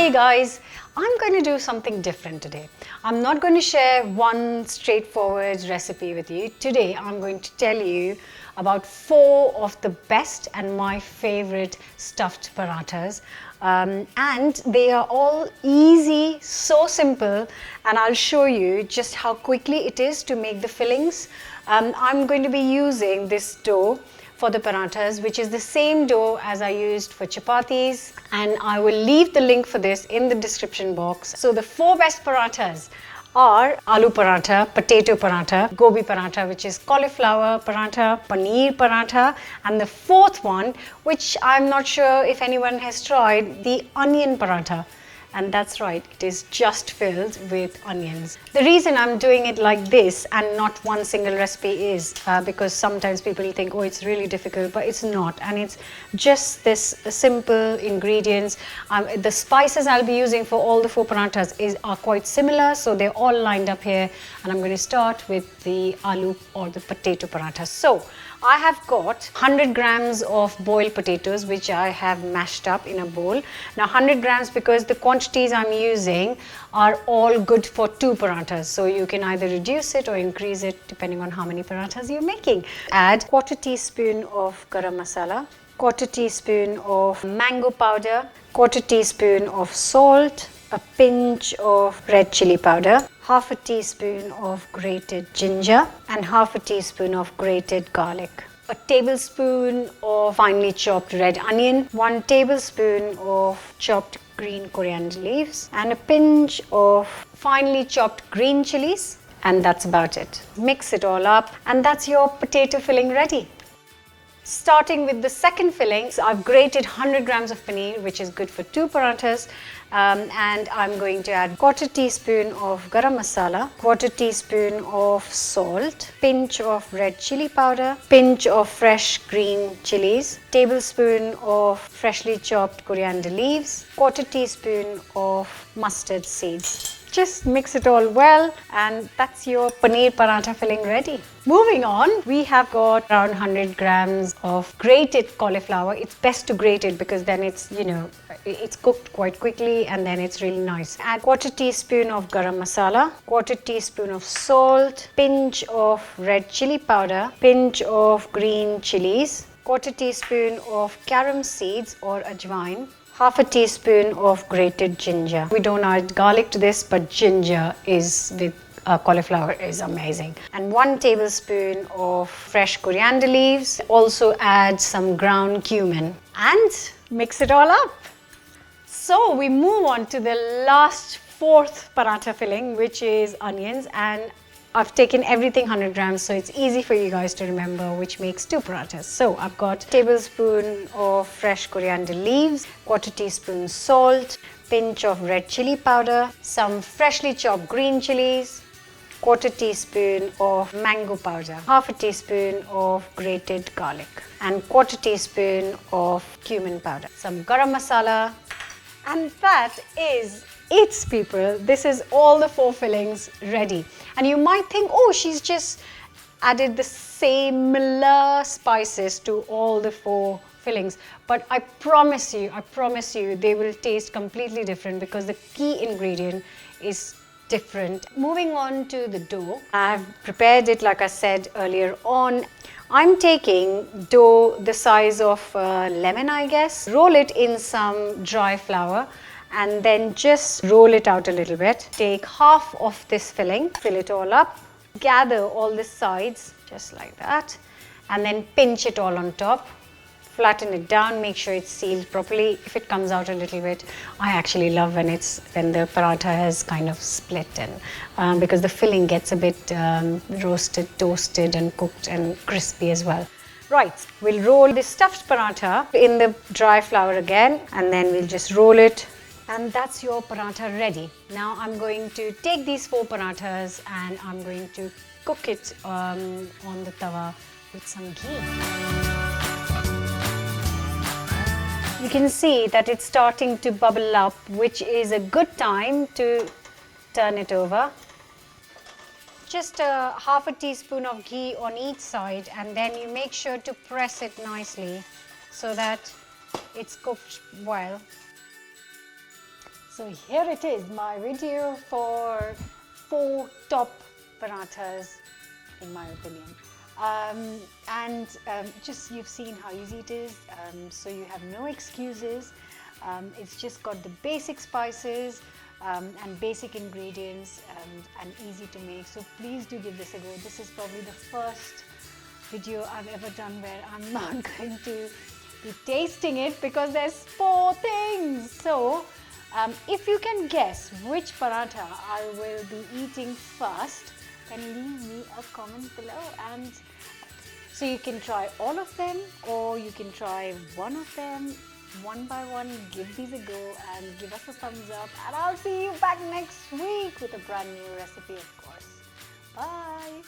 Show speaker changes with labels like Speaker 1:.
Speaker 1: Hi guys, I'm going to do something different today. I'm not going to share one straightforward recipe with you. Today I'm going to tell you about 4 of the best and my favorite stuffed parathas. And they are all easy, so simple, and I'll show you just how quickly it is to make the fillings. I'm going to be using this dough for the parathas, which is the same dough as I used for chapatis, and I will leave the link for this in the description box. So the 4 best parathas are aloo paratha, potato paratha, gobi paratha, which is cauliflower paratha, paneer paratha, and the 4th one, which I'm not sure if anyone has tried, the onion paratha. And that's right, it is just filled with onions. The reason I'm doing it like this and not one single recipe is because sometimes people think, oh, it's really difficult, but it's not. And it's just this simple ingredients. The spices I'll be using for all the 4 parathas are quite similar, so they're all lined up here. And I'm going to start with the aloo or the potato paratha. So I have got 100 grams of boiled potatoes, which I have mashed up in a bowl. Now 100 grams because the quantities I'm using are all good for 2 parathas. So you can either reduce it or increase it depending on how many parathas you're making. Add 1/4 teaspoon of garam masala, 1/4 teaspoon of mango powder, 1/4 teaspoon of salt, a pinch of red chili powder, 1/2 teaspoon of grated ginger, and 1/2 teaspoon of grated garlic. A tablespoon of finely chopped red onion, 1 tablespoon of chopped green coriander leaves, and a pinch of finely chopped green chilies, and that's about it. Mix it all up, and that's your potato filling ready. Starting with the second filling, so I've grated 100 grams of paneer, which is good for 2 parathas, and I'm going to add 1/4 teaspoon of garam masala, 1/4 teaspoon of salt, pinch of red chili powder, pinch of fresh green chilies, tablespoon of freshly chopped coriander leaves, 1/4 teaspoon of mustard seeds. Just mix it all well, and that's your paneer paratha filling ready. Moving on, we have got around 100 grams of grated cauliflower. It's best to grate it because then it's, it's cooked quite quickly and then it's really nice. Add 1/4 teaspoon of garam masala, 1/4 teaspoon of salt, pinch of red chili powder, pinch of green chilies, 1/4 teaspoon of carom seeds or ajwain, 1/2 teaspoon of grated ginger. We don't add garlic to this, but ginger is with cauliflower is amazing. And 1 tablespoon of fresh coriander leaves. Also add some ground cumin and mix it all up. So we move on to the last 4th paratha filling, which is onions, and I've taken everything 100 grams, so it's easy for you guys to remember, which makes 2 parathas. So I've got a tablespoon of fresh coriander leaves, 1/4 teaspoon salt, pinch of red chili powder, some freshly chopped green chilies, 1/4 teaspoon of mango powder, 1/2 teaspoon of grated garlic, and 1/4 teaspoon of cumin powder, some garam masala, and that is it, people. This is all the 4 fillings ready. And you might think, oh, she's just added the similar spices to all the 4 fillings. But I promise you, they will taste completely different because the key ingredient is different. Moving on to the dough, I've prepared it like I said earlier on. I'm taking dough the size of a lemon, I guess. Roll it in some dry flour and then just roll it out a little bit. Take half of this filling, fill it all up, gather all the sides just like that, and then pinch it all on top. Flatten it down, make sure it's sealed properly. If it comes out a little bit, I actually love when the paratha has kind of split, and because the filling gets a bit roasted, toasted and cooked and crispy as well. Right, we'll roll the stuffed paratha in the dry flour again, and then we'll just roll it, and that's your paratha ready. Now I'm going to take these 4 parathas and I'm going to cook it on the tawa with some ghee. You can see that it's starting to bubble up, which is a good time to turn it over. Just a 1/2 teaspoon of ghee on each side, and then you make sure to press it nicely so that it's cooked well. So here it is, my video for 4 top parathas in my opinion. Just you've seen how easy it is, so you have no excuses. It's just got the basic spices and basic ingredients and easy to make. So please do give this a go. This is probably the first video I've ever done where I'm not going to be tasting it because there's 4 things. So if you can guess which paratha I will be eating first, then leave me a comment below. And so you can try all of them or you can try one of them one by one. Give these a go and give us a thumbs up, and I'll see you back next week with a brand new recipe, of course. Bye.